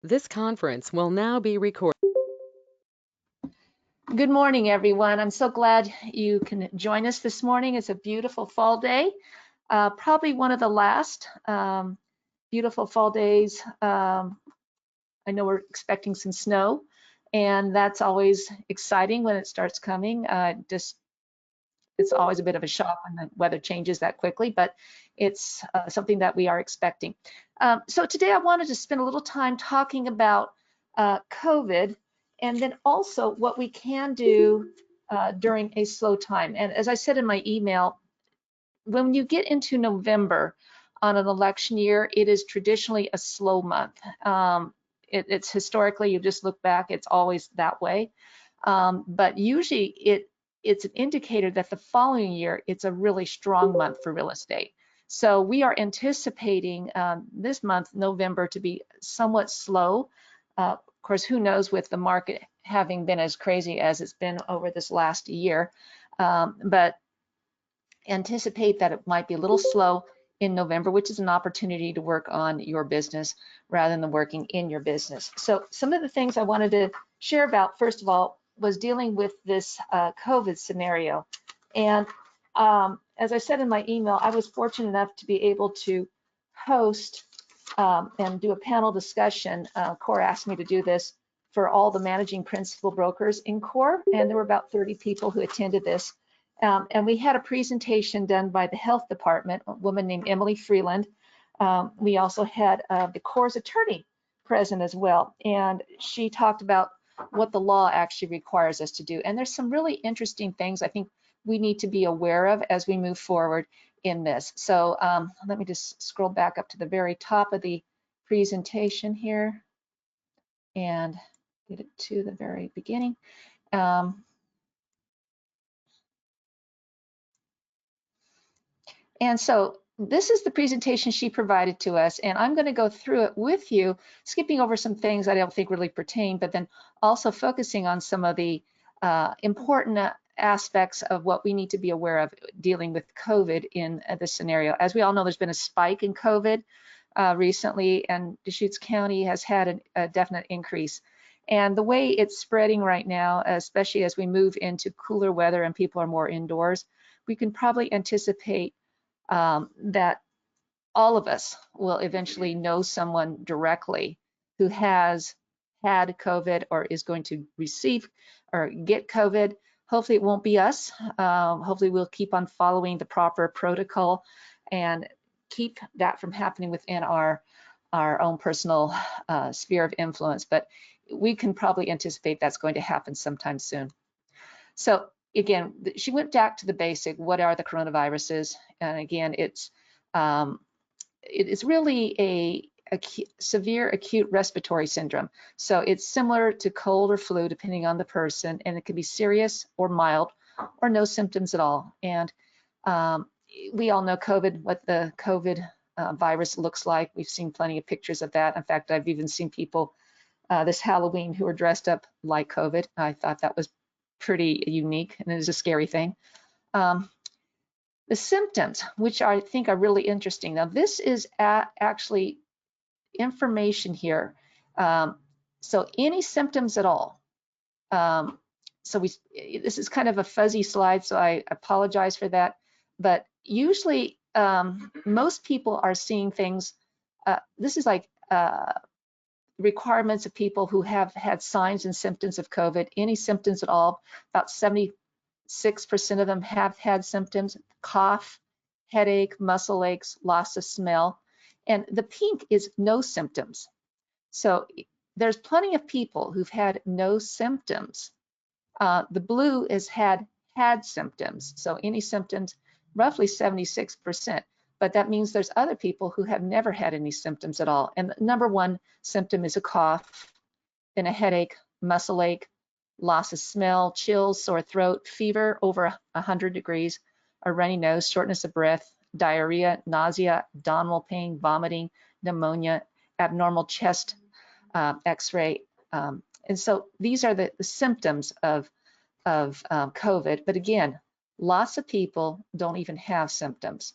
This conference will now be recorded. Good morning, everyone. I'm so glad you can join us this morning. It's a beautiful fall day, probably one of the last beautiful fall days. I know we're expecting some snow, and that's always exciting when it starts coming. It's always a bit of a shock when the weather changes that quickly, but it's something that we are expecting. So today I wanted to spend a little time talking about COVID, and then also what we can do during a slow time. And as I said in my email, when you get into November on an election year, it is traditionally a slow month. It's historically, you just look back, it's always that way. But usually it's an indicator that the following year, it's a really strong month for real estate. So we are anticipating this month, November, to be somewhat slow. Of course, who knows with the market having been as crazy as it's been over this last year. But anticipate that it might be a little slow in November, which is an opportunity to work on your business rather than working in your business. So some of the things I wanted to share about, first of all, was dealing with this COVID scenario. And as I said in my email, I was fortunate enough to be able to host and do a panel discussion. CORE asked me to do this for all the managing principal brokers in CORE, and there were about 30 people who attended this. And we had a presentation done by the health department, a woman named Emily Freeland. We also had the CORE's attorney present as well. And she talked about what the law actually requires us to do. And there's some really interesting things I think we need to be aware of as we move forward in this. So let me just scroll back up to the very top of the presentation here and get it to the very beginning. And so this is the presentation she provided to us, and I'm going to go through it with you, skipping over some things I don't think really pertain, but then also focusing on some of the important aspects of what we need to be aware of dealing with COVID in this scenario. As we all know, there's been a spike in COVID recently, and Deschutes County has had a definite increase. And the way it's spreading right now, especially as we move into cooler weather and people are more indoors, we can probably anticipate that all of us will eventually know someone directly who has had COVID or is going to receive or get COVID. Hopefully it won't be us. Hopefully we'll keep on following the proper protocol and keep that from happening within our own personal sphere of influence. But we can probably anticipate that's going to happen sometime soon. So again, she went back to the basic, what are the coronaviruses? And again, it's really a severe acute respiratory syndrome. So it's similar to cold or flu, depending on the person, and it can be serious or mild or no symptoms at all. And we all know COVID, what the COVID virus looks like. We've seen plenty of pictures of that. In fact, I've even seen people this Halloween who are dressed up like COVID. I thought that was pretty unique, and it is a scary thing. The symptoms, which I think are really interesting. Now, this is actually information here. So any symptoms at all. This is kind of a fuzzy slide, so I apologize for that. But usually, most people are seeing things. This is like requirements of people who have had signs and symptoms of COVID, any symptoms at all. About 76% of them have had symptoms: cough, headache, muscle aches, loss of smell. And the pink is no symptoms. So there's plenty of people who've had no symptoms. The blue is had symptoms. So any symptoms, roughly 76%. But that means there's other people who have never had any symptoms at all. And the number one symptom is a cough, then a headache, muscle ache, loss of smell, chills, sore throat, fever over 100 degrees, a runny nose, shortness of breath, diarrhea, nausea, abdominal pain, vomiting, pneumonia, abnormal chest x-ray. And so these are the symptoms of COVID. But again, lots of people don't even have symptoms.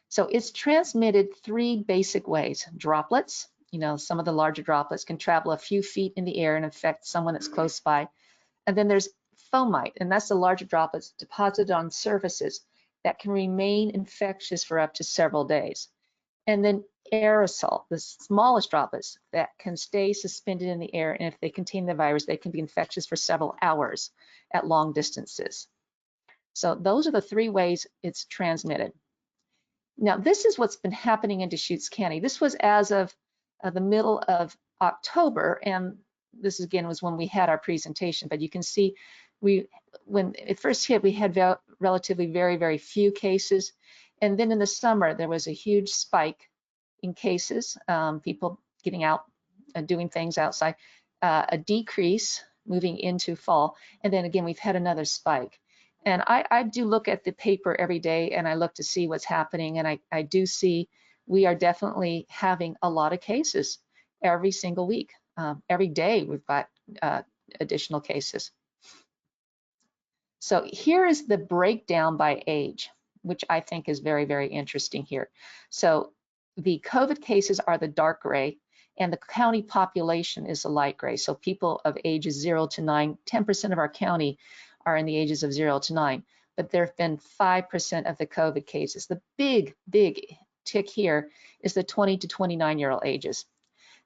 So it's transmitted three basic ways: droplets, some of the larger droplets can travel a few feet in the air and infect someone that's close by. And then there's fomite, and that's the larger droplets deposited on surfaces that can remain infectious for up to several days. And then aerosol, the smallest droplets that can stay suspended in the air, and if they contain the virus, they can be infectious for several hours at long distances. So those are the three ways it's transmitted. Now, this is what's been happening in Deschutes County. This was as of the middle of October, and this again was when we had our presentation, but you can see when it first hit, we had relatively very, very few cases. And then in the summer, there was a huge spike in cases, people getting out and doing things outside, a decrease moving into fall. And then again, we've had another spike. And I do look at the paper every day, and I look to see what's happening. And I do see we are definitely having a lot of cases every single week. Every day we've got additional cases. So here is the breakdown by age, which I think is very, very interesting here. So the COVID cases are the dark gray, and the county population is the light gray. So people of ages 0 to 9, 10% of our county are in the ages of 0 to 9, but there have been 5% of the COVID cases. The big tick here is the 20 to 29-year-old ages.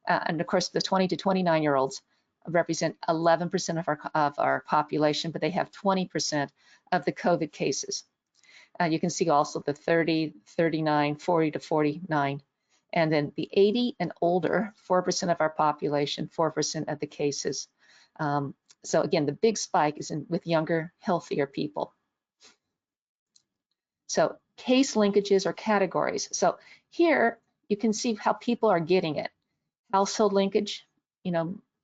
And of course, the 20 to 29-year-olds represent 11% of our population, but they have 20% of the COVID cases. You can see also the 30, 39, 40 to 49, and then the 80 and older, 4% of our population, 4% of the cases. So again, the big spike is with younger, healthier people. So case linkages or categories. So here you can see how people are getting it. Household linkage,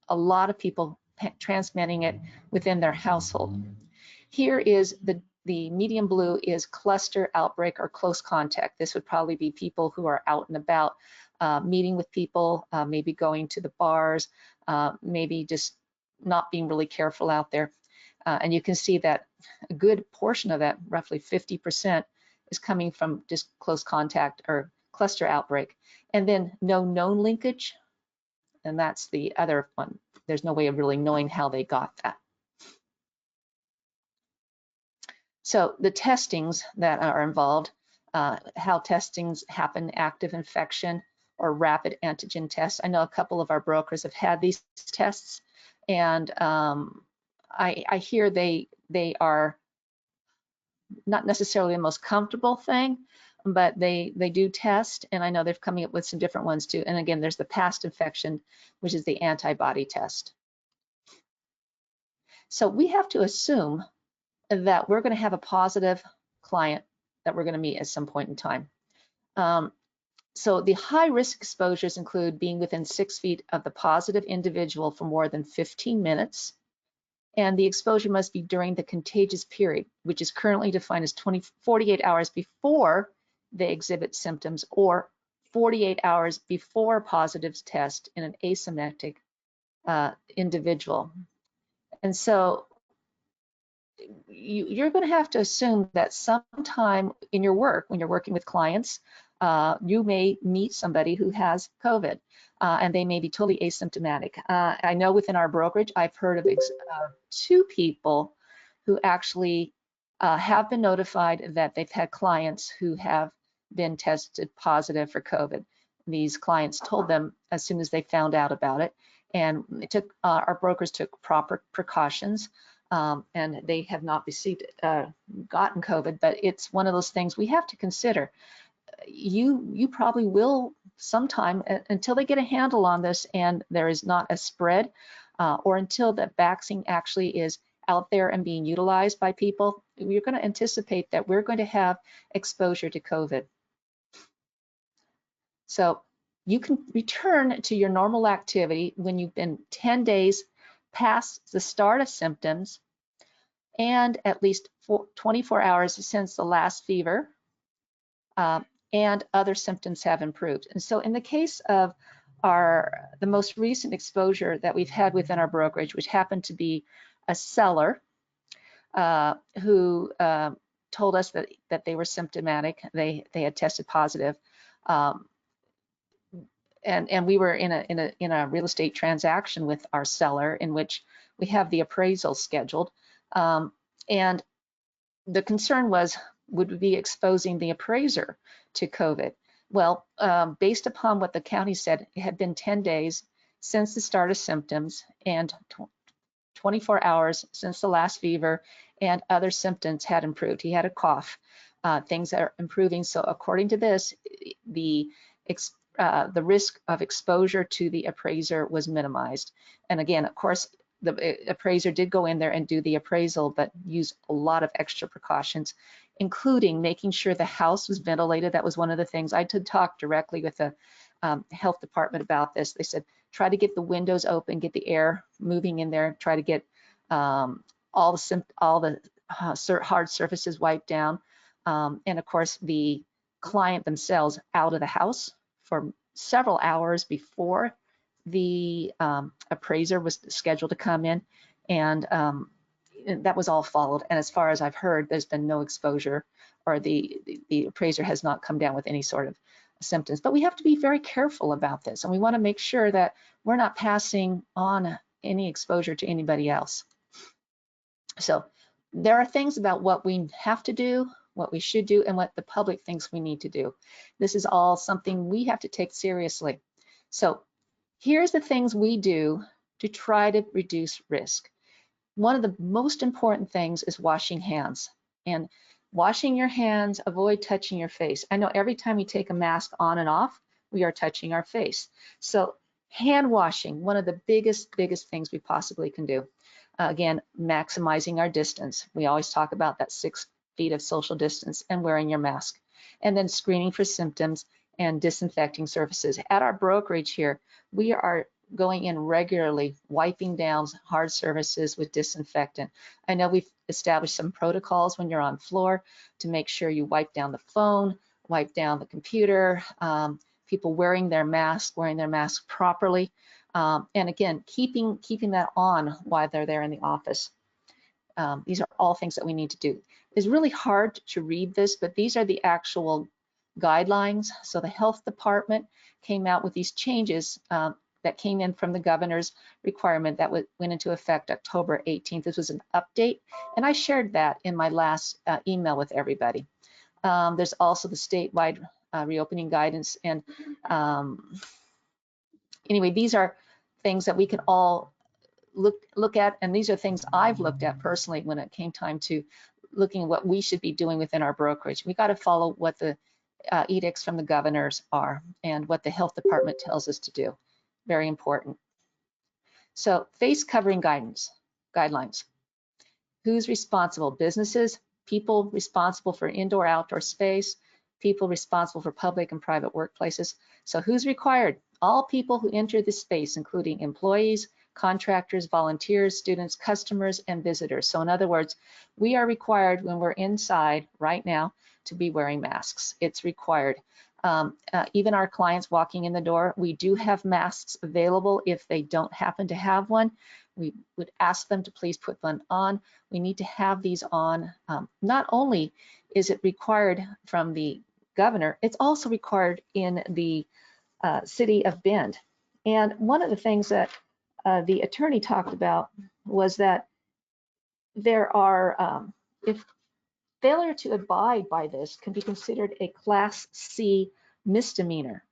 a lot of people transmitting it within their household. Here is the medium blue is cluster outbreak or close contact. This would probably be people who are out and about, meeting with people, maybe going to the bars, maybe just not being really careful out there. And you can see that a good portion of that, roughly 50%, is coming from just close contact or cluster outbreak. And then no known linkage, and that's the other one. There's no way of really knowing how they got that. So the testings that are involved, how testings happen, active infection or rapid antigen tests. I know a couple of our brokers have had these tests, and I hear they are not necessarily the most comfortable thing, but they do test, and I know they're coming up with some different ones too. And again, there's the past infection, which is the antibody test. So we have to assume that we're going to have a positive client that we're going to meet at some point in time. So the high risk exposures include being within 6 feet of the positive individual for more than 15 minutes, and the exposure must be during the contagious period, which is currently defined as 48 hours before they exhibit symptoms or 48 hours before positive test in an asymptomatic individual. And so you're going to have to assume that sometime in your work, when you're working with clients, you may meet somebody who has COVID, and they may be totally asymptomatic. I know within our brokerage, I've heard of 2 people who actually have been notified that they've had clients who have been tested positive for COVID. These clients told them as soon as they found out about it, and it took our brokers took proper precautions. And they have not received, gotten COVID, but it's one of those things we have to consider. You probably will sometime, until they get a handle on this and there is not a spread, or until the vaccine actually is out there and being utilized by people, you're going to anticipate that we're going to have exposure to COVID. So you can return to your normal activity when you've been 10 days past the start of symptoms and at least 24 hours since the last fever, and other symptoms have improved. And so in the case of the most recent exposure that we've had within our brokerage, which happened to be a seller who told us that they were symptomatic, they had tested positive. and we were in a real estate transaction with our seller in which we have the appraisal scheduled, and the concern was, would we be exposing the appraiser to COVID? Well, based upon what the county said, it had been 10 days since the start of symptoms and 24 hours since the last fever, and other symptoms had improved. He had a cough. Things are improving. So according to this, the risk of exposure to the appraiser was minimized. And again, of course, the appraiser did go in there and do the appraisal, but used a lot of extra precautions, including making sure the house was ventilated. That was one of the things. I did talk directly with the health department about this. They said, try to get the windows open, get the air moving in there, try to get all the hard surfaces wiped down. And of course, the client themselves out of the house for several hours before the appraiser was scheduled to come in, and that was all followed. And as far as I've heard, there's been no exposure, or the appraiser has not come down with any sort of symptoms. But we have to be very careful about this, and we want to make sure that we're not passing on any exposure to anybody else. So there are things about what we have to do, what we should do, and what the public thinks we need to do. This is all something we have to take seriously. So here's the things we do to try to reduce risk. One of the most important things is washing hands. And washing your hands, avoid touching your face. I know every time we take a mask on and off, we are touching our face. So hand washing, one of the biggest things we possibly can do. Again, maximizing our distance. We always talk about that 6 feet of social distance and wearing your mask. And then screening for symptoms and disinfecting surfaces. At our brokerage here, we are going in regularly, wiping down hard surfaces with disinfectant. I know we've established some protocols when you're on floor to make sure you wipe down the phone, wipe down the computer, people wearing their mask properly. And again, keeping that on while they're there in the office. These are all things that we need to do. It's really hard to read this, but these are the actual guidelines. So the health department came out with these changes that came in from the governor's requirement that went into effect October 18th. This was an update, and I shared that in my last email with everybody. There's also the statewide reopening guidance, and anyway, these are things that we can all look at, and these are things I've looked at personally when it came time to looking at what we should be doing within our brokerage. We got to follow what the edicts from the governors are and what the health department tells us to do. Very important. So face covering guidelines. Who's responsible? Businesses, people responsible for indoor, outdoor space, people responsible for public and private workplaces. So who's required? All people who enter the space, including employees, contractors, volunteers, students, customers, and visitors. So in other words, we are required when we're inside right now to be wearing masks. It's required. Even our clients walking in the door, we do have masks available. If they don't happen to have one, we would ask them to please put one on. We need to have these on. Not only is it required from the governor, it's also required in the city of Bend. And one of the things that the attorney talked about was that there are, if failure to abide by this can be considered a Class C misdemeanor,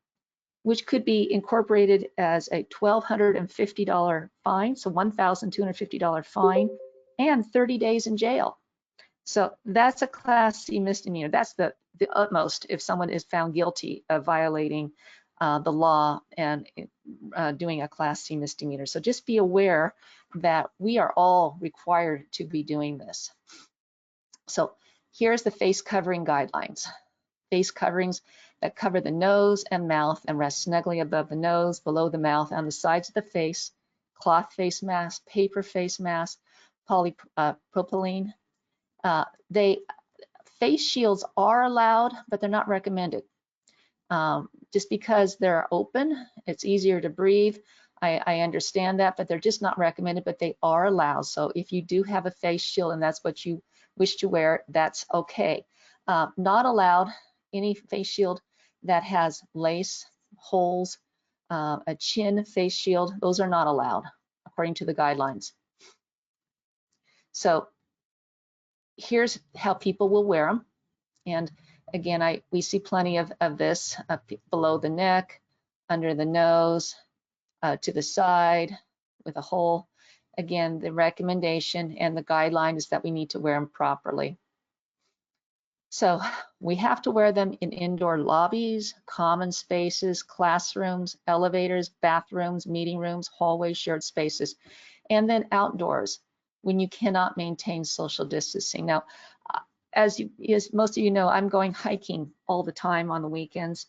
which could be incorporated as a $1,250 fine, so $1,250 fine, and 30 days in jail. So that's a Class C misdemeanor. That's the utmost if someone is found guilty of violating the law and doing a Class C misdemeanor. So just be aware that we are all required to be doing this. So here's the face covering guidelines. Face coverings that cover the nose and mouth and rest snugly above the nose, below the mouth, on the sides of the face, cloth face mask, paper face mask, polypropylene. Face shields are allowed, but they're not recommended. Just because they're open, it's easier to breathe. I understand that, but they're just not recommended, but they are allowed. So if you do have a face shield and that's what you wish to wear, that's okay. Not allowed any face shield that has lace, holes, a chin face shield, those are not allowed according to the guidelines. So here's how people will wear them. And again, we see plenty of this below the neck, under the nose, to the side with a hole. Again, the recommendation and the guideline is that we need to wear them properly. So we have to wear them in indoor lobbies, common spaces, classrooms, elevators, bathrooms, meeting rooms, hallways, shared spaces, and then outdoors when you cannot maintain social distancing. Now, as most of you know, I'm going hiking all the time on the weekends,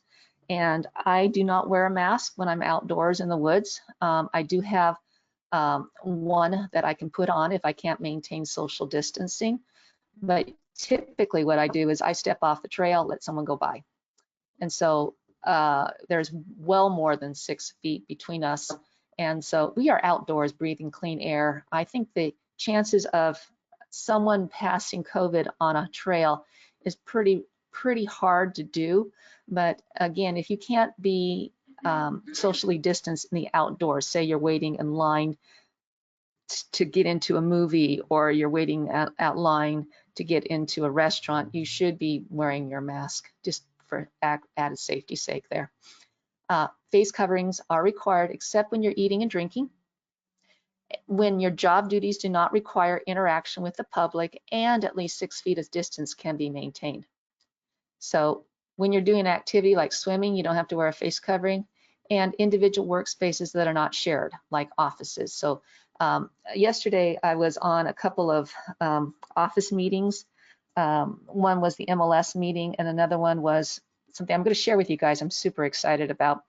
and I do not wear a mask when I'm outdoors in the woods. I do have one that I can put on if I can't maintain social distancing, but typically what I do is I step off the trail, let someone go by. And so there's well more than 6 feet between us. And so we are outdoors breathing clean air. I think the chances of someone passing COVID on a trail is pretty hard to do. But again, if you can't be socially distanced in the outdoors, say you're waiting in line to get into a movie, or you're waiting out line to get into a restaurant, you should be wearing your mask just for added safety sake there. Face coverings are required except when you're eating and drinking, when your job duties do not require interaction with the public, and at least 6 feet of distance can be maintained. So when you're doing an activity like swimming, you don't have to wear a face covering, and individual workspaces that are not shared, like offices. So yesterday I was on a couple of office meetings. One was the MLS meeting, and another one was something I'm going to share with you guys I'm super excited about.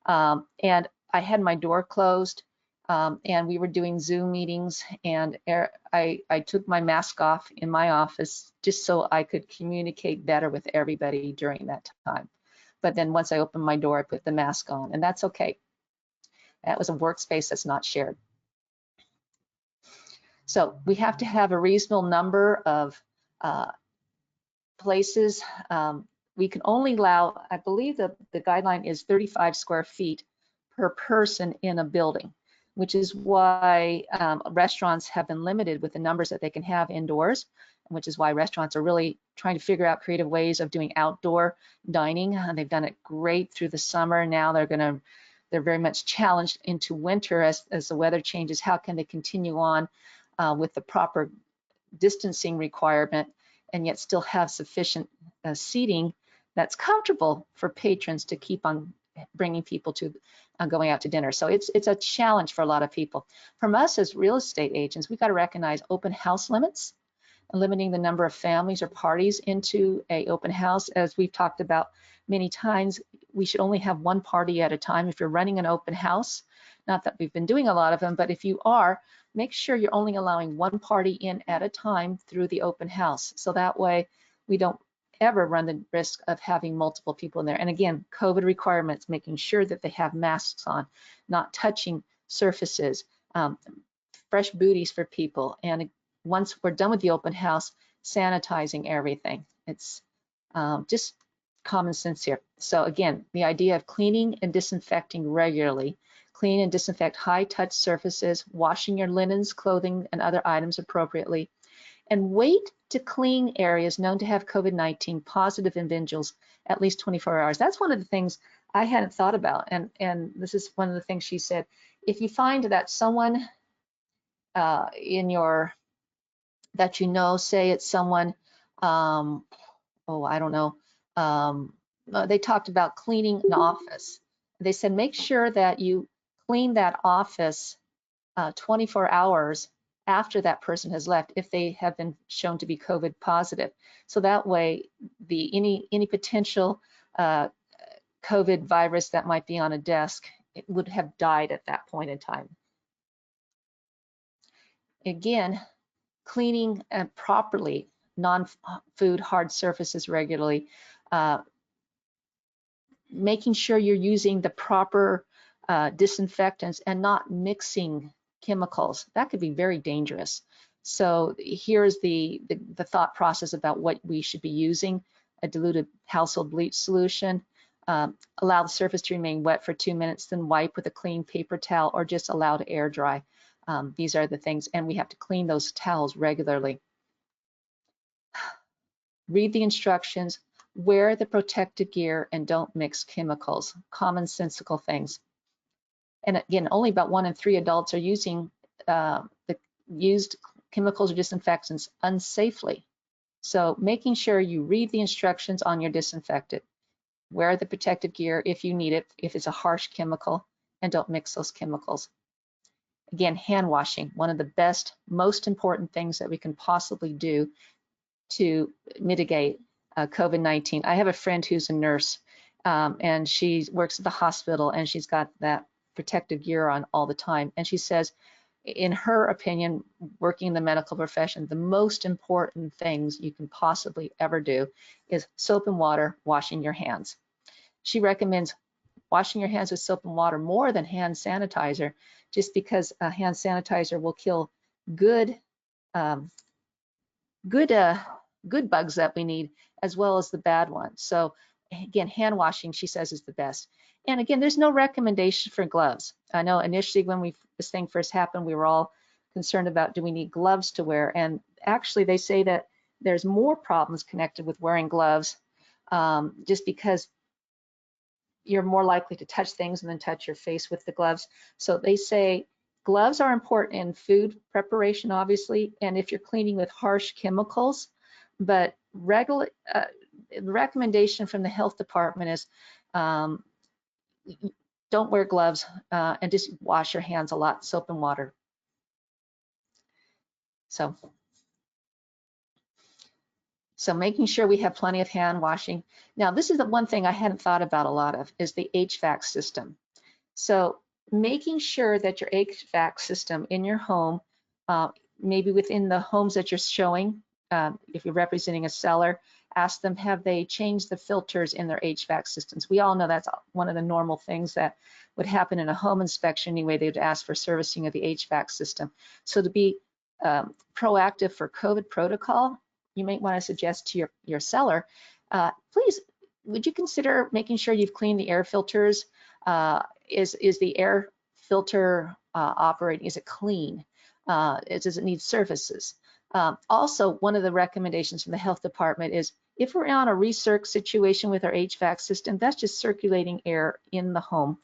And I had my door closed, and we were doing Zoom meetings, and I took my mask off in my office just so I could communicate better with everybody during that time. But then once I opened my door, I put the mask on, and that's okay. That was a workspace that's not shared. So we have to have a reasonable number of places. We can only allow, I believe the guideline is 35 square feet per person in a building, which is why restaurants have been limited with the numbers that they can have indoors, which is why restaurants are really trying to figure out creative ways of doing outdoor dining. They've done it great through the summer. Now they're very much challenged into winter as the weather changes. How can they continue on with the proper distancing requirement and yet still have sufficient seating that's comfortable for patrons to keep on bringing people to going out to dinner. So it's a challenge for a lot of people. From us as real estate agents, we've got to recognize open house limits, limiting the number of families or parties into a open house. As we've talked about many times, we should only have one party at a time if you're running an open house. Not that we've been doing a lot of them, but if you are, make sure you're only allowing one party in at a time through the open house. So that way we don't ever run the risk of having multiple people in there. And again, COVID requirements, making sure that they have masks on, not touching surfaces, fresh booties for people. And once we're done with the open house, sanitizing everything. It's just common sense here. So again, the idea of cleaning and disinfecting regularly. Clean and disinfect high-touch surfaces, washing your linens, clothing, and other items appropriately, and wait to clean areas known to have COVID-19 positive individuals at least 24 hours. That's one of the things I hadn't thought about, and this is one of the things she said. If you find that someone that you know, say it's someone, I don't know, they talked about cleaning an office. They said make sure that you clean that office 24 hours after that person has left if they have been shown to be COVID positive. So that way, any potential COVID virus that might be on a desk, it would have died at that point in time. Again, cleaning properly non-food hard surfaces regularly, making sure you're using the proper disinfectants and not mixing chemicals. That could be very dangerous. So here's the thought process about what we should be using: a diluted household bleach solution, Allow the surface to remain wet for 2 minutes, then wipe with a clean paper towel or just allow to air dry. These are the things, and we have to clean those towels regularly. Read the instructions, wear the protective gear, and don't mix chemicals. Commonsensical things. And again, only about 1 in 3 adults are using the used chemicals or disinfectants unsafely. So making sure you read the instructions on your disinfectant. Wear the protective gear if you need it, if it's a harsh chemical, and don't mix those chemicals. Again, hand washing, one of the best, most important things that we can possibly do to mitigate COVID-19. I have a friend who's a nurse, and she works at the hospital, and she's got that protective gear on all the time. And she says, in her opinion, working in the medical profession, the most important things you can possibly ever do is soap and water, washing your hands. She recommends washing your hands with soap and water more than hand sanitizer, just because hand sanitizer will kill good bugs that we need, as well as the bad ones. So again, hand washing, she says, is the best. And again, there's no recommendation for gloves. I know initially when this thing first happened, we were all concerned about, do we need gloves to wear? And actually they say that there's more problems connected with wearing gloves, just because you're more likely to touch things and then touch your face with the gloves. So they say gloves are important in food preparation, obviously, and if you're cleaning with harsh chemicals, but the recommendation from the health department is don't wear gloves and just wash your hands a lot, soap and water. So making sure we have plenty of hand washing. Now, this is the one thing I hadn't thought about a lot of, is the HVAC system. So making sure that your HVAC system in your home, maybe within the homes that you're showing, if you're representing a seller, ask them, have they changed the filters in their HVAC systems? We all know that's one of the normal things that would happen in a home inspection anyway. They would ask for servicing of the HVAC system. So to be proactive for COVID protocol, you might want to suggest to your seller, please, would you consider making sure you've cleaned the air filters? Is the air filter operating? Is it clean? Does it need surfaces? Also, one of the recommendations from the health department is, if we're on a recirc situation with our HVAC system, that's just circulating air in the home.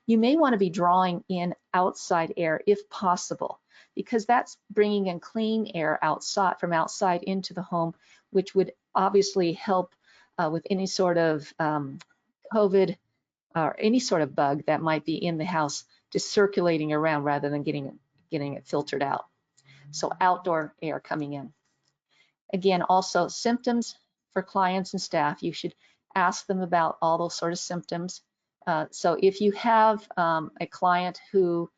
You may want to be drawing in outside air if possible, because that's bringing in clean air outside, from outside into the home, which would obviously help with any sort of COVID or any sort of bug that might be in the house, just circulating around rather than getting it filtered out. So outdoor air coming in. Again, also symptoms for clients and staff. You should ask them about all those sort of symptoms. So if you have a client who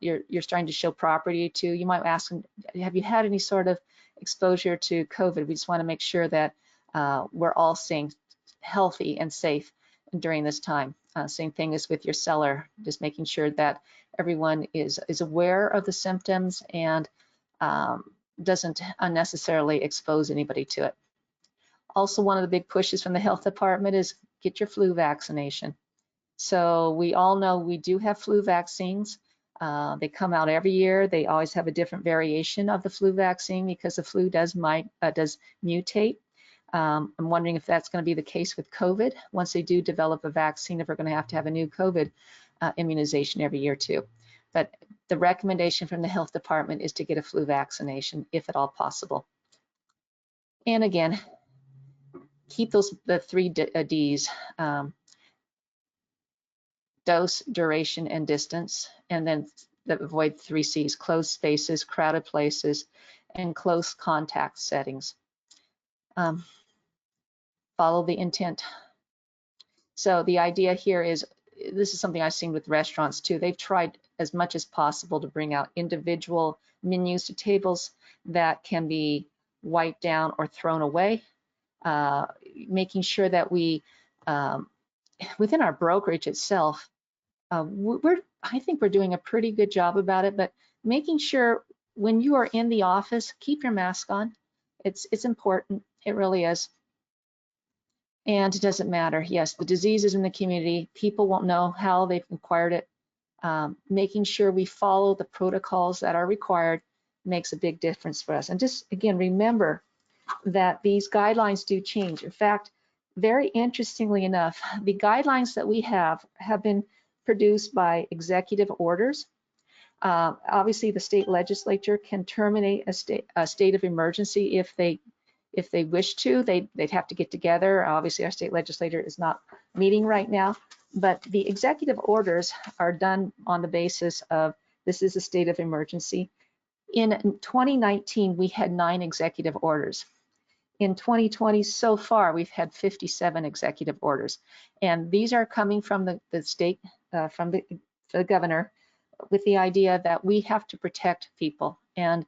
you're starting to show property to, you might ask them, have you had any sort of exposure to COVID? We just want to make sure that we're all staying healthy and safe during this time. Same thing as with your seller, just making sure that everyone is aware of the symptoms and doesn't unnecessarily expose anybody to it. Also, one of the big pushes from the health department is get your flu vaccination. So we all know we do have flu vaccines. They come out every year. They always have a different variation of the flu vaccine because the flu does mutate. I'm wondering if that's going to be the case with COVID. Once they do develop a vaccine, if we're going to have a new COVID immunization every year too. But the recommendation from the health department is to get a flu vaccination if at all possible. And again, keep the 3 Ds, dose, duration, and distance, and then avoid 3 Cs, closed spaces, crowded places, and close contact settings. Follow the intent. So the idea here is, this is something I've seen with restaurants too. They've tried as much as possible to bring out individual menus to tables that can be wiped down or thrown away, making sure that we, within our brokerage itself, I think we're doing a pretty good job about it, but making sure when you are in the office, keep your mask on. It's important, it really is. And it doesn't matter. Yes, the disease is in the community. People won't know how they've acquired it. Making sure we follow the protocols that are required makes a big difference for us. And just, again, remember that these guidelines do change. In fact, very interestingly enough, the guidelines that we have been produced by executive orders. Obviously, the state legislature can terminate a state of emergency if they wish to. They'd have to get together. Obviously, our state legislature is not meeting right now, but the executive orders are done on the basis of this is a state of emergency. In 2019, we had 9 executive orders. In 2020, so far, we've had 57 executive orders. And these are coming from the state, from the governor, with the idea that we have to protect people. And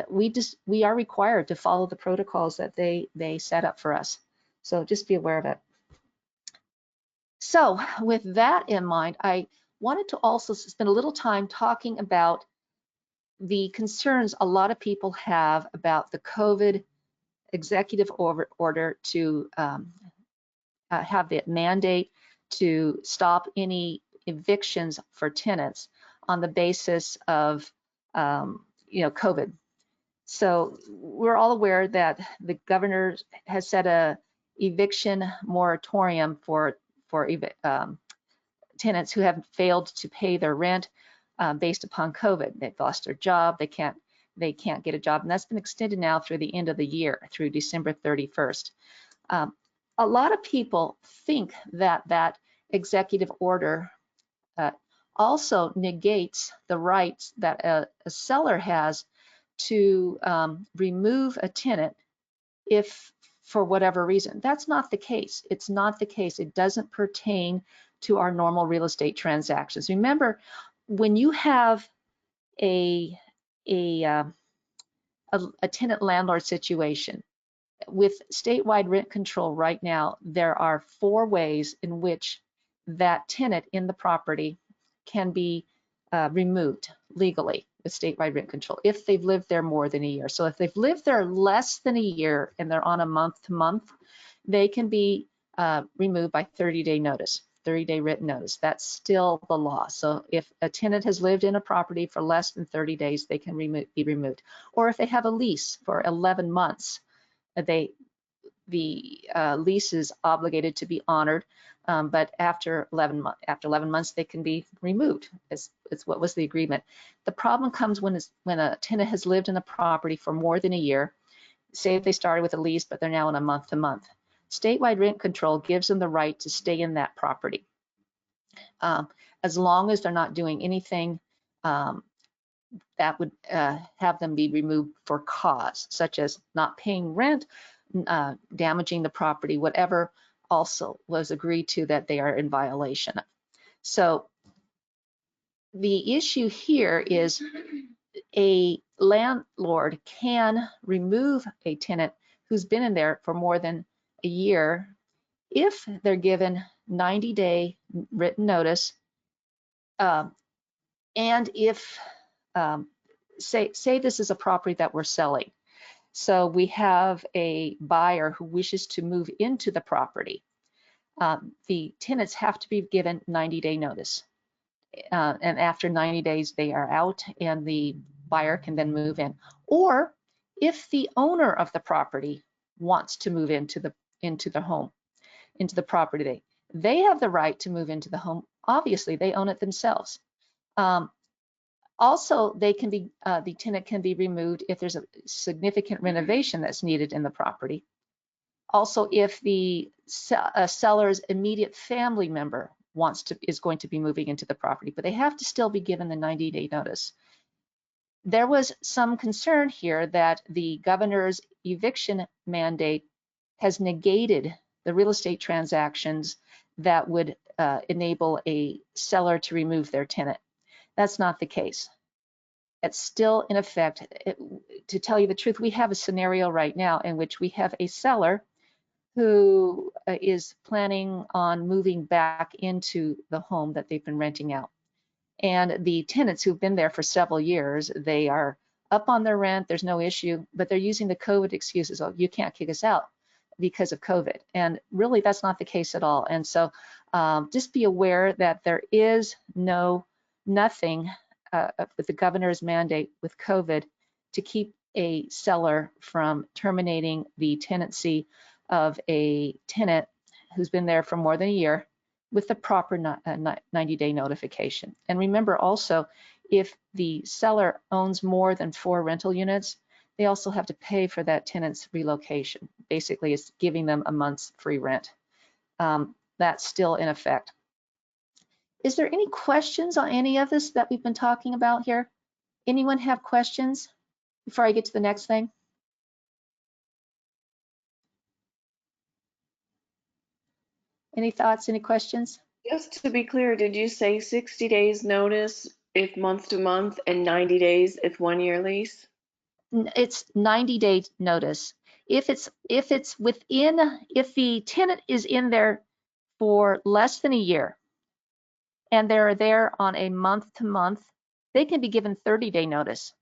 we are required to follow the protocols that they set up for us. So just be aware of it. So with that in mind, I wanted to also spend a little time talking about the concerns a lot of people have about the COVID executive order to have the mandate to stop any evictions for tenants on the basis of COVID. So we're all aware that the governor has set a eviction moratorium for tenants who have failed to pay their rent based upon COVID. They've lost their job, they can't get a job, and that's been extended now through the end of the year, through December 31st. A lot of people think that that executive order also negates the rights that a seller has to remove a tenant if for whatever reason. That's not the case. It's not the case. It doesn't pertain to our normal real estate transactions. Remember, when you have a tenant landlord situation with statewide rent control right now, there are 4 ways in which that tenant in the property can be removed legally with statewide rent control if they've lived there more than a year. So if they've lived there less than a year and they're on a month-to-month, they can be removed by 30-day notice, 30-day written notice. That's still the law. So if a tenant has lived in a property for less than 30 days, they can be removed. Or if they have a lease for 11 months, the lease is obligated to be honored, but after 11 months, they can be removed. It's what was the agreement. The problem comes when a tenant has lived in a property for more than a year. Say if they started with a lease, but they're now on a month-to-month. Statewide rent control gives them the right to stay in that property as long as they're not doing anything that would have them be removed for cause, such as not paying rent, damaging the property, whatever also was agreed to that they are in violation of. So the issue here is a landlord can remove a tenant who's been in there for more than a year if they're given 90-day written notice, and if say this is a property that we're selling. So we have a buyer who wishes to move into the property. The tenants have to be given 90-day notice. And after 90 days, they are out and the buyer can then move in. Or if the owner of the property wants to move into the home, into the property, they have the right to move into the home. Obviously, they own it themselves. Also, they can be the tenant can be removed if there's a significant renovation that's needed in the property. Also, if the seller's immediate family member is going to be moving into the property, but they have to still be given the 90-day notice. There was some concern here that the governor's eviction mandate has negated the real estate transactions that would enable a seller to remove their tenant. That's not the case. It's still in effect. To tell you the truth, we have a scenario right now in which we have a seller who is planning on moving back into the home that they've been renting out. And the tenants who've been there for several years, they are up on their rent, there's no issue, but they're using the COVID excuses of, you can't kick us out. because of COVID. And really, that's not the case at all. And so just be aware that there is nothing with the governor's mandate with COVID to keep a seller from terminating the tenancy of a tenant who's been there for more than a year with the proper 90-day notification. And remember also, if the seller owns more than 4 rental units, they also have to pay for that tenant's relocation. Basically, it's giving them a month's free rent. That's still in effect. Is there any questions on any of this that we've been talking about here? Anyone have questions before I get to the next thing? Any thoughts, any questions? Just to be clear, did you say 60 days notice if month to month and 90 days if 1 year lease? It's 90-day notice. If the tenant is in there for less than a year and they're there on a month to month, they can be given 30-day notice.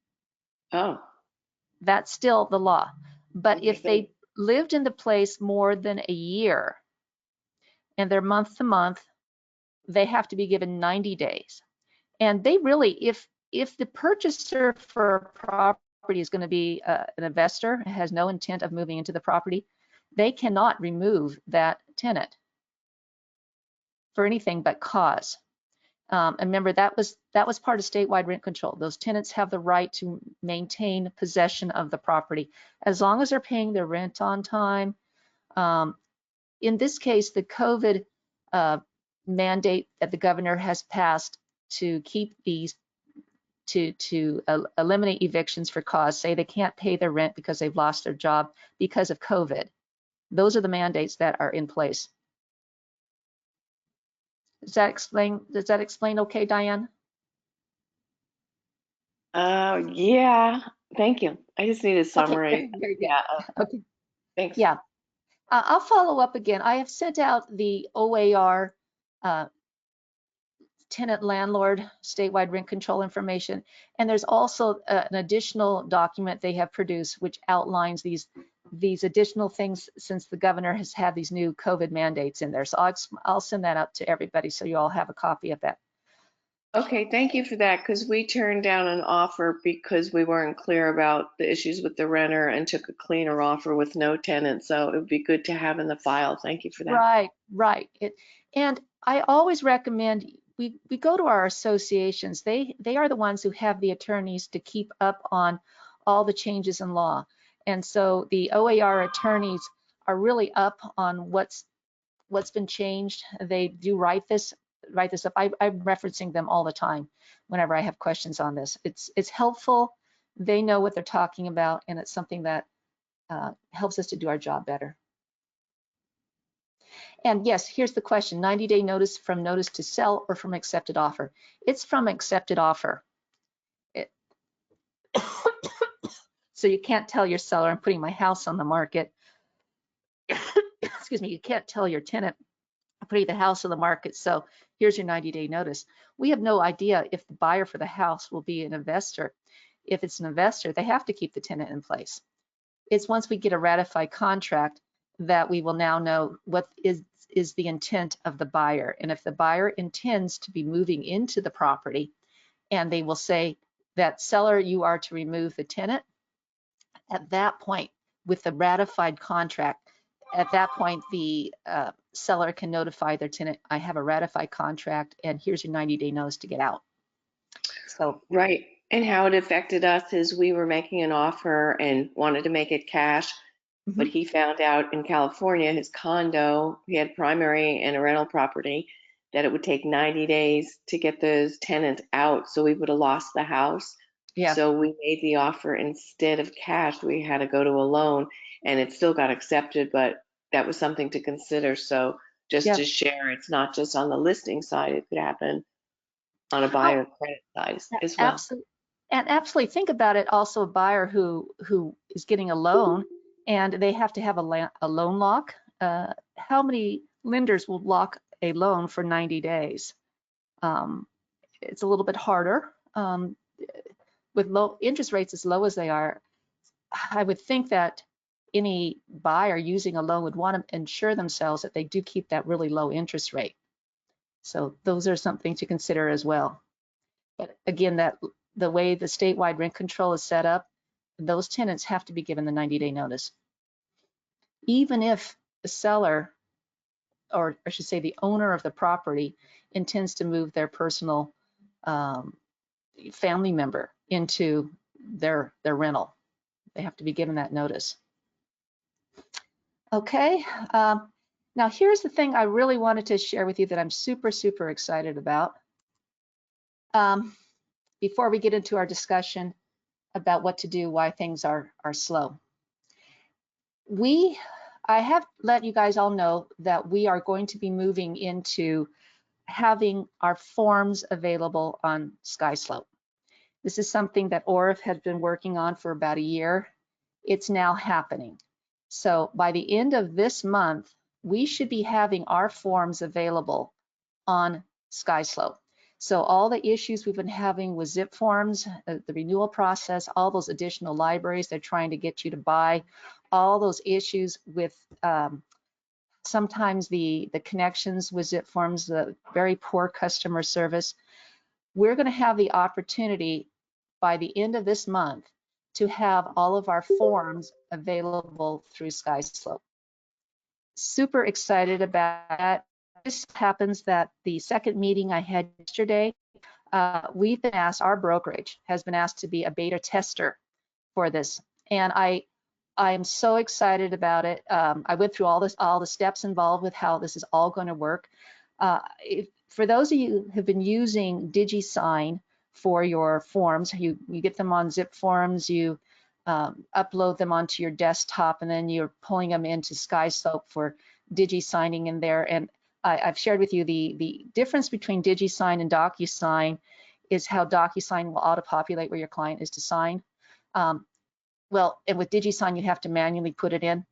Oh. That's still the law. But Okay, if they lived in the place more than a year and they're month to month, they have to be given 90 days. And they really, if the purchaser for a property is going to be an investor, has no intent of moving into the property, they cannot remove that tenant for anything but cause. And remember, that was part of statewide rent control. Those tenants have the right to maintain possession of the property as long as they're paying their rent on time. In this case, the COVID mandate that the governor has passed to keep these to eliminate evictions for cause, say they can't pay their rent because they've lost their job because of COVID. Those are the mandates that are in place. Does that explain okay, Diane? Yeah, thank you. I just need a summary. Okay, very good. Yeah, Okay. thanks. Yeah, I'll follow up again. I have sent out the OAR tenant landlord statewide rent control information, and there's also an additional document they have produced which outlines these additional things since the governor has had these new COVID mandates in there. So I'll send that out to everybody so you all have a copy of that. Okay, thank you for that, because we turned down an offer because we weren't clear about the issues with the renter and took a cleaner offer with no tenant. So it would be good to have in the file. Thank you for that. Right. And I always recommend we go to our associations. They are the ones who have the attorneys to keep up on all the changes in law. And so the OAR attorneys are really up on what's been changed. They do write this up. I'm referencing them all the time whenever I have questions on this. It's helpful. They know what they're talking about, and it's something that helps us to do our job better. And yes, here's the question: 90-day notice from notice to sell or from accepted offer? It's from accepted offer. So you can't tell your seller, I'm putting my house on the market. Excuse me, you can't tell your tenant, I'm putting the house on the market, so here's your 90-day notice. We have no idea if the buyer for the house will be an investor. If it's an investor, they have to keep the tenant in place. It's once we get a ratified contract that we will now know what is the intent of the buyer. And if the buyer intends to be moving into the property, and they will say that seller, you are to remove the tenant, at that point, with the ratified contract, at that point, the seller can notify their tenant, I have a ratified contract, and here's your 90-day notice to get out. So Right. And how it affected us is we were making an offer and wanted to make it cash, but he found out in California, his condo, he had primary and a rental property, that it would take 90 days to get those tenants out. So we would have lost the house. yeah, So we made the offer instead of cash. We had to go to a loan, and it still got accepted, but that was something to consider. So just yeah. to share, it's not just on the listing side, it could happen on a buyer credit side as well. Absolutely. And absolutely think about it also, a buyer who is getting a loan and they have to have a loan lock. How many lenders will lock a loan for 90 days? It's a little bit harder. With low interest rates as low as they are, I would think that any buyer using a loan would want to ensure themselves that they do keep that really low interest rate. So those are something to consider as well. But again, that the way the statewide rent control is set up, those tenants have to be given the 90-day notice. Even if the seller, or I should say the owner of the property, intends to move their personal family member into their rental. They have to be given that notice. Okay, now here's the thing I really wanted to share with you that I'm super, super excited about. Before we get into our discussion about what to do, why things are slow. I have let you guys all know that we are going to be moving into having our forms available on SkySlope. This is something that ORF has been working on for about a year. It's now happening. So by the end of this month, we should be having our forms available on SkySlope. So all the issues we've been having with zip forms, the renewal process, all those additional libraries they're trying to get you to buy, all those issues with sometimes the connections with zip forms, the very poor customer service, we're going to have the opportunity by the end of this month to have all of our forms available through SkySlope. Super excited about that. This happens that the second meeting I had yesterday, we've been asked, our brokerage has been asked to be a beta tester for this. And I am so excited about it. I went through all the steps involved with how this is all going to work. For those of you who have been using DigiSign for your forms, you get them on zip forms, you upload them onto your desktop, and then you're pulling them into SkySlope for DigiSigning in there. And I've shared with you the difference between DigiSign and DocuSign is how DocuSign will auto-populate where your client is to sign. Well, and with DigiSign, you have to manually put it in.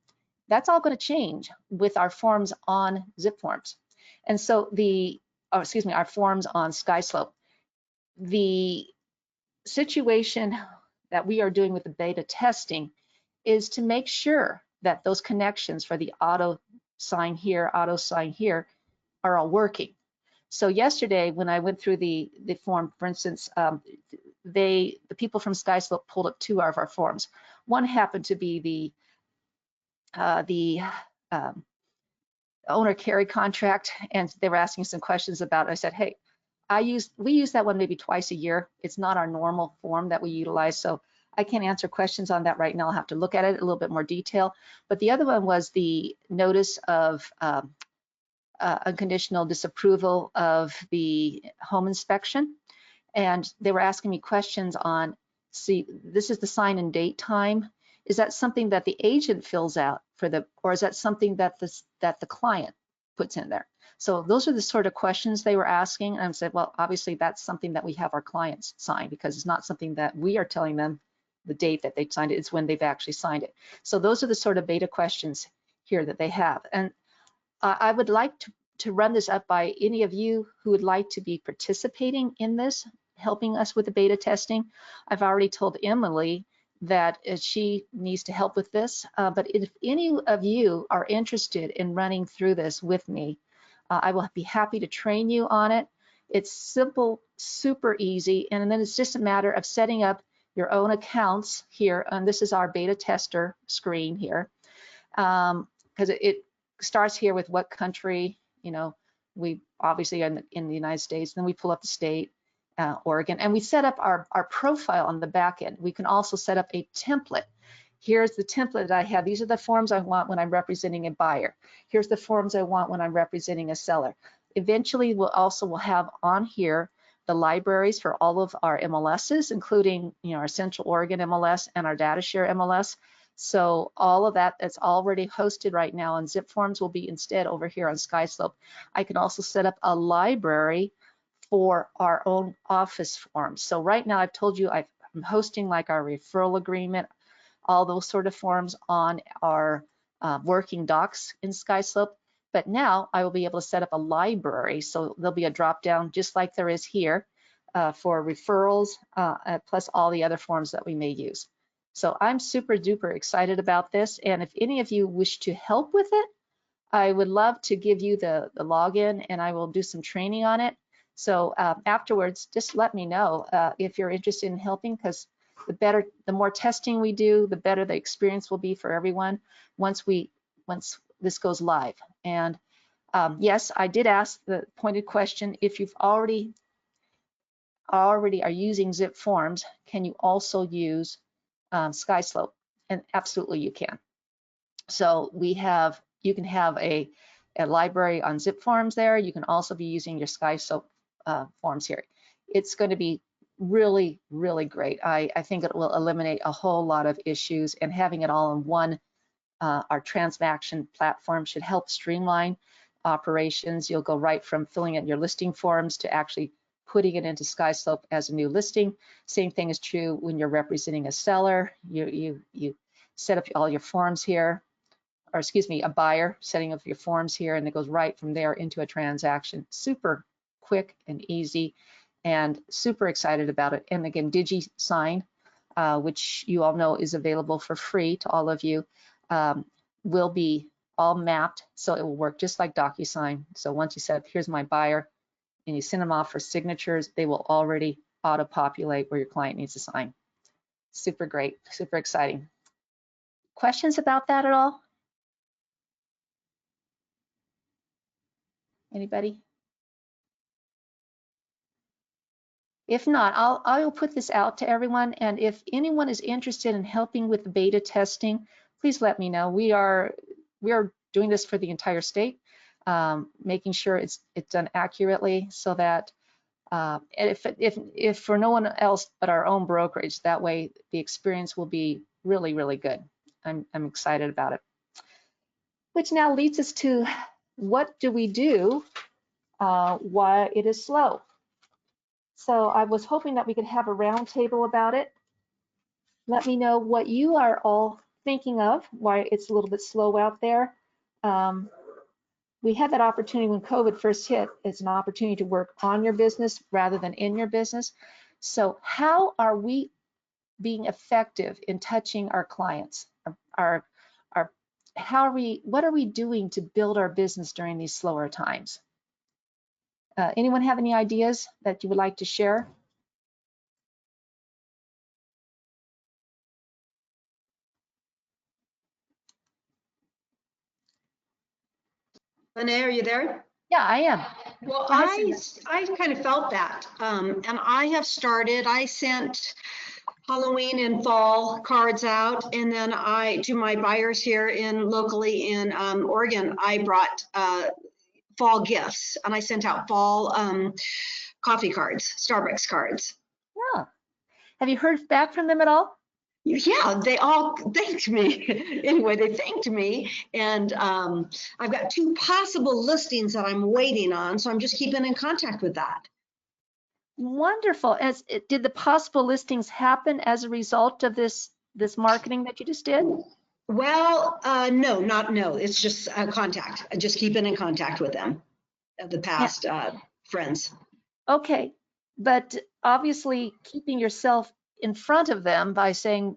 That's all going to change with our forms on zip forms. And so our forms on SkySlope. The situation that we are doing with the beta testing is to make sure that those connections for the auto sign here are all working. So yesterday when I went through the form, for instance, the people from SkySlope pulled up 2 of our forms. One happened to be the owner carry contract, and they were asking some questions about it. I said, hey, we use that one maybe twice a year. It's not our normal form that we utilize, so I can't answer questions on that right now. I'll have to look at it in a little bit more detail. But the other one was the notice of unconditional disapproval of the home inspection. And they were asking me questions on, see, this is the sign and date time. Is that something that the agent fills out or is that something that the client puts in there? So those are the sort of questions they were asking. And I said, well, obviously that's something that we have our clients sign, because it's not something that we are telling them the date that they signed it. It's when they've actually signed it. So those are the sort of beta questions here that they have. And I would like to run this up by any of you who would like to be participating in this, helping us with the beta testing. I've already told Emily that she needs to help with this, but if any of you are interested in running through this with me, I will be happy to train you on it. It's simple, super easy, and then it's just a matter of setting up your own accounts here, and this is our beta tester screen here, because it starts here with what country, we obviously are in the United States, then we pull up the state, Oregon, and we set up our profile on the back end. We can also set up a template. Here's the template that I have. These are the forms I want when I'm representing a buyer. Here's the forms I want when I'm representing a seller. Eventually, we'll have on here the libraries for all of our MLSs, including our Central Oregon MLS and our DataShare MLS. So all of that's already hosted right now, and zip forms will be instead over here on SkySlope. I can also set up a library for our own office forms. So right now I've told you I'm hosting like our referral agreement, all those sort of forms on our working docs in SkySlope. But now I will be able to set up a library. So there'll be a drop down just like there is here for referrals, plus all the other forms that we may use. So I'm super duper excited about this. And if any of you wish to help with it, I would love to give you the login, and I will do some training on it. So afterwards, just let me know if you're interested in helping, because the more testing we do, the better the experience will be for everyone once this goes live. And yes, I did ask the pointed question: if you've already are using zip forms, can you also use SkySlope? And absolutely you can. So you can have a library on zip forms there. You can also be using your SkySlope forms here. It's going to be really, really great. I think it will eliminate a whole lot of issues, and having it all in one, our transaction platform should help streamline operations. You'll go right from filling in your listing forms to actually putting it into SkySlope as a new listing. Same thing is true when you're representing a seller. You set up all your forms here, or excuse me, a buyer, setting up your forms here, and it goes right from there into a transaction. Super quick and easy, and super excited about it. And again, DigiSign, which you all know is available for free to all of you, will be all mapped, so it will work just like DocuSign. So once you set up, here's my buyer, and you send them off for signatures, they will already auto-populate where your client needs to sign. Super great, super exciting. Questions about that at all? Anybody? If not, I'll put this out to everyone, and if anyone is interested in helping with the beta testing, please let me know. We are doing this for the entire state, making sure it's done accurately, so that if for no one else but our own brokerage, that way the experience will be really, really good. I'm excited about it. Which now leads us to, what do we do while it is slow? So I was hoping that we could have a round table about it. Let me know what you are all thinking of, why it's a little bit slow out there. We had that opportunity when COVID first hit. It's an opportunity to work on your business rather than in your business. So how are we being effective in touching our clients? What are we doing to build our business during these slower times? Anyone have any ideas that you would like to share? Lene, are you there? Yeah, I am. Well, Go ahead, I kind of felt that. And I sent Halloween and fall cards out. And then to my buyers here locally in Oregon, I brought fall gifts, and I sent out fall coffee cards, Starbucks cards. Yeah. Have you heard back from them at all? Yeah, they all thanked me. Anyway, they thanked me, and I've got 2 possible listings that I'm waiting on, so I'm just keeping in contact with that. Wonderful. Did the possible listings happen as a result of this marketing that you just did? Well, no. It's just contact. Just keeping in contact with them, the past friends. Okay, but obviously keeping yourself in front of them by saying,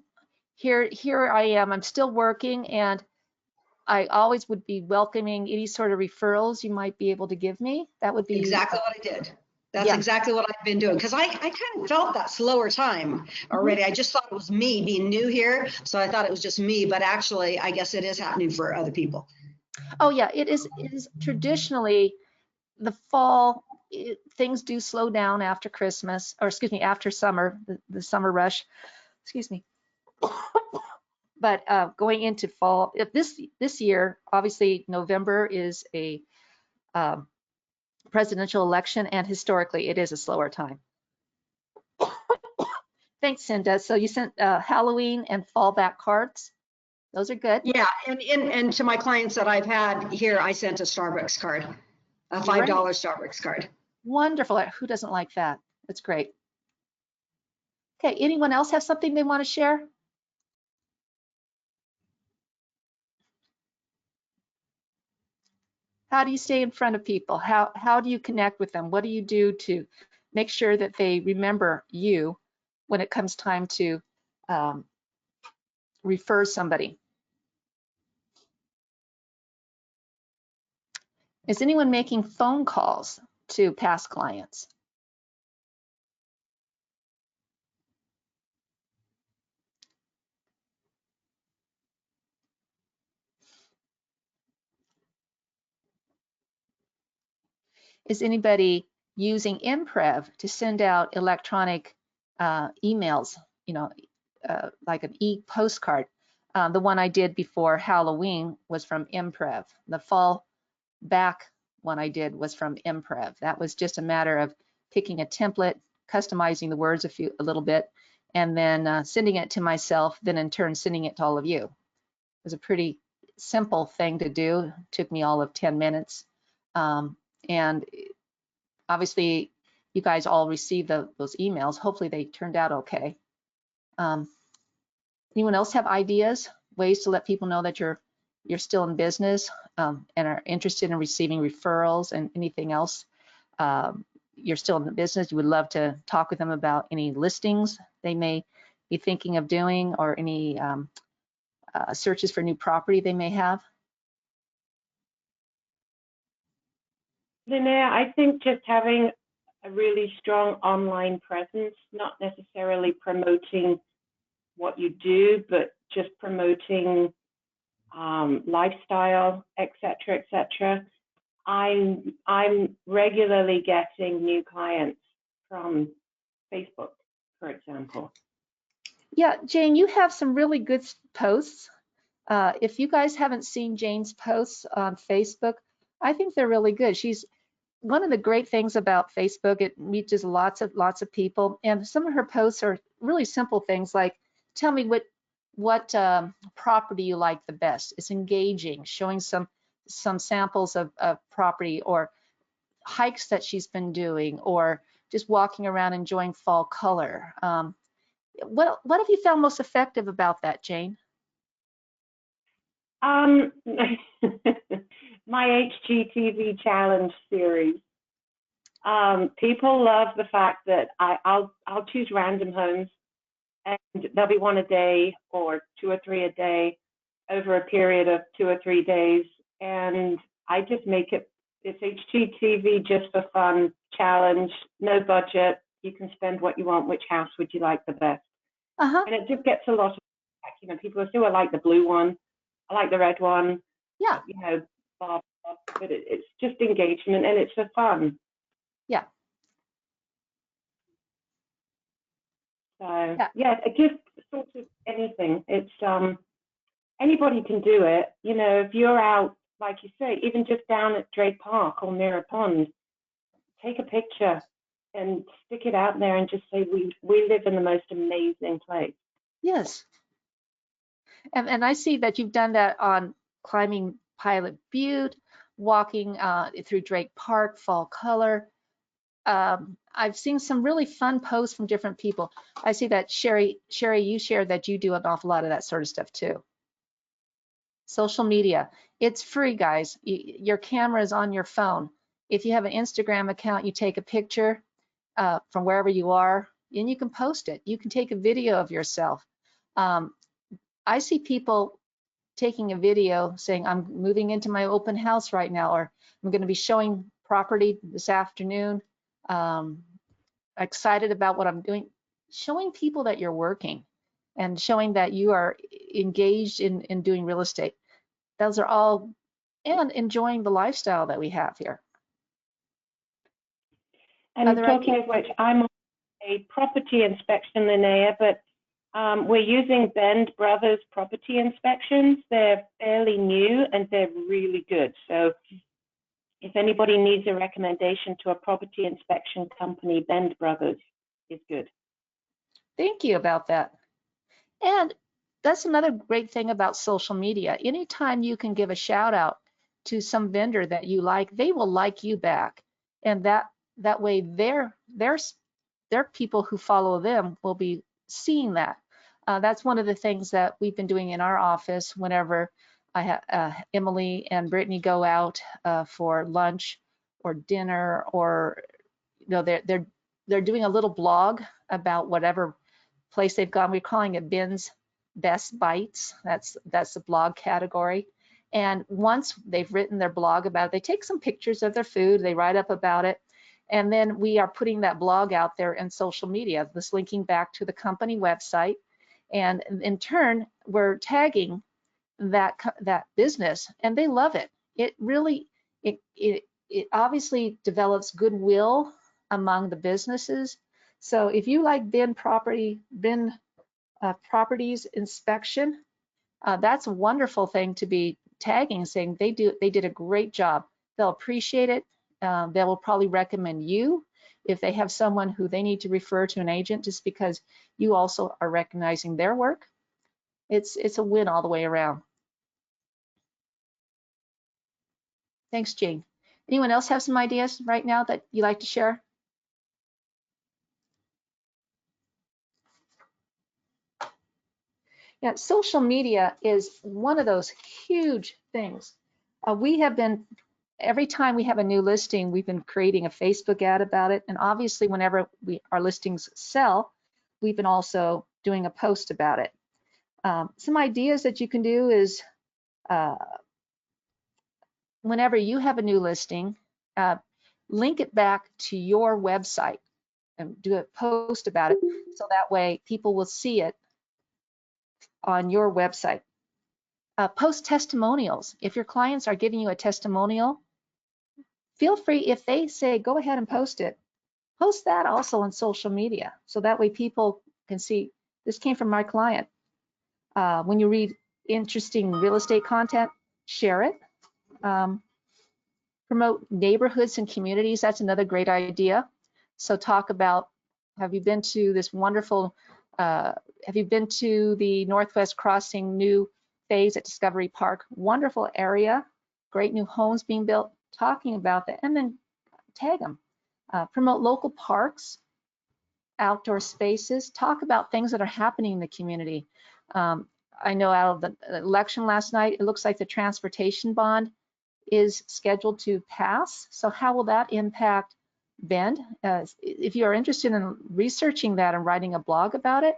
here I am, I'm still working, and I always would be welcoming any sort of referrals you might be able to give me. That would be exactly what I did. That's exactly what I've been doing, because I kind of felt that slower time already. I just thought it was me being new here, so I thought it was just me, but actually I guess it is happening for other people. Oh yeah, it is traditionally the fall. Things do slow down after Christmas, or excuse me, after summer, the summer rush, excuse me. But going into fall, if this year, obviously November is a presidential election, and historically it is a slower time. Thanks, Cinda. So you sent Halloween and fallback cards. Those are good. Yeah, and to my clients that I've had here, I sent a Starbucks card, a $5 Starbucks card. Wonderful. Who doesn't like that? That's great. Okay, anyone else have something they want to share? How do you stay in front of people? How do you connect with them? What do you do to make sure that they remember you when it comes time to refer somebody. Is anyone making phone calls to past clients? Is anybody using Imprev to send out electronic emails, you know, like an e-postcard? The one I did before Halloween was from Imprev. The fall back one I did was from Imprev. That was just a matter of picking a template, customizing the words a little bit, and then sending it to myself, then in turn sending it to all of you. It was a pretty simple thing to do. It took me all of 10 minutes. And obviously, you guys all received those emails. Hopefully they turned out okay. Anyone else have ideas, ways to let people know that you're still in business and are interested in receiving referrals and anything else? You're still in the business. You would love to talk with them about any listings they may be thinking of doing, or any searches for new property they may have. Linnea, I think just having a really strong online presence, not necessarily promoting what you do, but just promoting lifestyle, et cetera, I'm regularly getting new clients from Facebook, for example. Yeah, Jane, you have some really good posts. If you guys haven't seen Jane's posts on Facebook, I think they're really good. She's one of the great things about Facebook. It reaches lots of people, and some of her posts are really simple things like, tell me what property you like the best. It's engaging, showing some samples of property, or hikes that she's been doing, or just walking around enjoying fall color. What have you found most effective about that, Jane? My HGTV challenge series. People love the fact that I'll choose random homes, and there'll be one a day or 2 or 3 a day over a period of 2 or 3 days, and I just make it's HGTV just for fun challenge, no budget. You can spend what you want. Which house would you like the best? And it just gets a lot of, people say, I like the blue one, I like the red one. Yeah. But it's just engagement, and it's for fun. Yeah. So yeah, just sort of anything. It's anybody can do it. If you're out, like you say, even just down at Drake Park or Mirror Pond, take a picture and stick it out there and just say, we live in the most amazing place. Yes. And I see that you've done that on climbing Pilot Butte, walking through Drake Park, fall color. I've seen some really fun posts from different people. I see that Sherry, you shared that you do an awful lot of that sort of stuff too. Social media, it's free, guys. Your camera is on your phone. If you have an Instagram account, you take a picture from wherever you are, and you can post it. You can take a video of yourself. I see people taking a video saying, I'm moving into my open house right now, or I'm going to be showing property this afternoon. Excited about what I'm doing. Showing people that you're working and showing that you are engaged in doing real estate. Those are all, and enjoying the lifestyle that we have here. And talking of which, I'm on a property inspection, Linnea, but we're using Bend Brothers property inspections. They're fairly new and they're really good. So if anybody needs a recommendation to a property inspection company, Bend Brothers is good. Thank you about that. And that's another great thing about social media. Anytime you can give a shout out to some vendor that you like, they will like you back. And that way their people who follow them will be seeing that. That's one of the things that we've been doing in our office whenever Emily and Brittany go out for lunch or dinner, or they're doing a little blog about whatever place they've gone. We're calling it bins best bites. That's the blog category. And once they've written their blog about it, they take some pictures of their food, they write up about it, and then we are putting that blog out there in social media, this linking back to the company website. And in turn, we're tagging that business, and they love it. It really, it obviously develops goodwill among the businesses. So if you like bin properties inspection, that's a wonderful thing to be tagging, saying they did a great job. They'll appreciate it. They will probably recommend you if they have someone who they need to refer to an agent, just because you also are recognizing their work. It's a win all the way around. Thanks, Jane. Anyone else have some ideas right now that you like to share? Yeah, social media is one of those huge things. We have been, every time we have a new listing, we've been creating a Facebook ad about it. And obviously, whenever our listings sell, we've been also doing a post about it. Some ideas that you can do is whenever you have a new listing, link it back to your website and do a post about it, so that way people will see it on your website. Post testimonials. If your clients are giving you a testimonial, feel free, if they say go ahead and post it, post that also on social media, so that way people can see this came from my client. When you read interesting real estate content, share it. Promote neighborhoods and communities. That's another great idea. So talk about, have you been to this wonderful, have you been to the Northwest Crossing new phase at Discovery Park? Wonderful area, great new homes being built, talking about that, and then tag them. Promote local parks, outdoor spaces, talk about things that are happening in the community. I know out of the election last night, it looks like the transportation bond is scheduled to pass. So how will that impact Bend? If you are interested in researching that and writing a blog about it,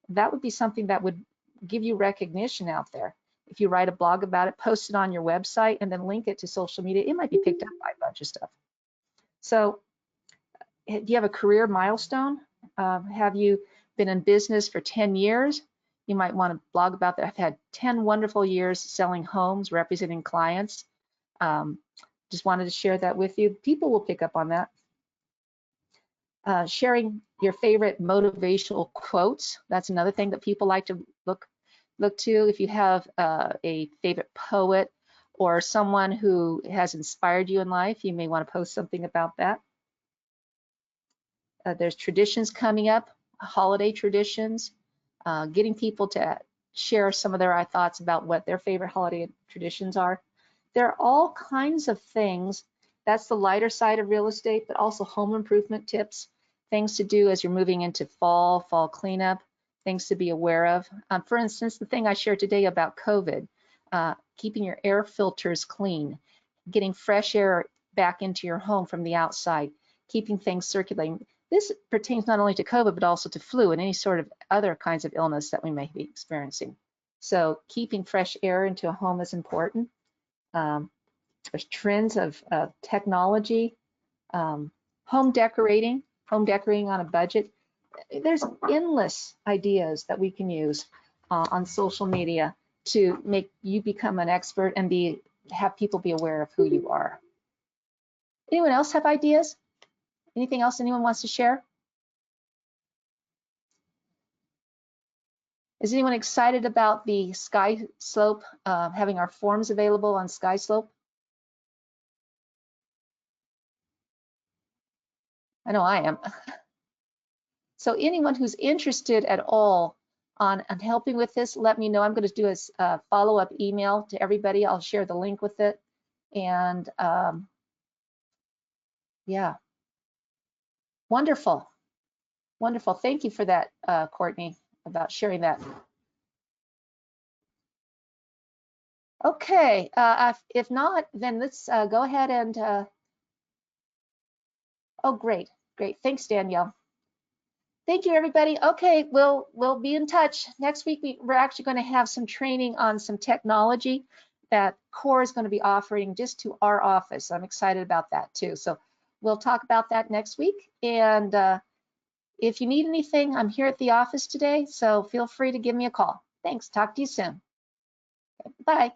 that would be something that would give you recognition out there. If you write a blog about it, post it on your website, and then link it to social media, it might be picked up by a bunch of stuff. So do you have a career milestone? Have you been in business for 10 years? You might want to blog about that. I've had 10 wonderful years selling homes, representing clients. Just wanted to share that with you. People will pick up on that. Sharing your favorite motivational quotes. That's another thing that people like to look to. If you have a favorite poet or someone who has inspired you in life, you may want to post something about that. There's traditions coming up, holiday traditions, getting people to share some of their thoughts about what their favorite holiday traditions are. There are all kinds of things. That's the lighter side of real estate, but also home improvement tips, things to do as you're moving into fall cleanup, things to be aware of. For instance, the thing I shared today about COVID, keeping your air filters clean, getting fresh air back into your home from the outside, keeping things circulating. This pertains not only to COVID, but also to flu and any sort of other kinds of illness that we may be experiencing. So keeping fresh air into a home is important. There's trends of technology, home decorating on a budget. There's endless ideas that we can use on social media to make you become an expert and have people be aware of who you are. Anyone else have ideas? Anything else anyone wants to share? Is anyone excited about the Sky Slope, having our forms available on Sky Slope? I know I am. So anyone who's interested at all on helping with this, let me know. I'm going to do a follow-up email to everybody. I'll share the link with it. And yeah, wonderful. Wonderful. Thank you for that, Courtney, about sharing that. Okay, if not, then let's go ahead and, oh, great. Thanks, Danielle. Thank you, everybody. Okay, we'll be in touch. Next week, we're actually going to have some training on some technology that CORE is going to be offering just to our office. I'm excited about that too. So we'll talk about that next week. And if you need anything, I'm here at the office today, so feel free to give me a call. Thanks. Talk to you soon. Bye.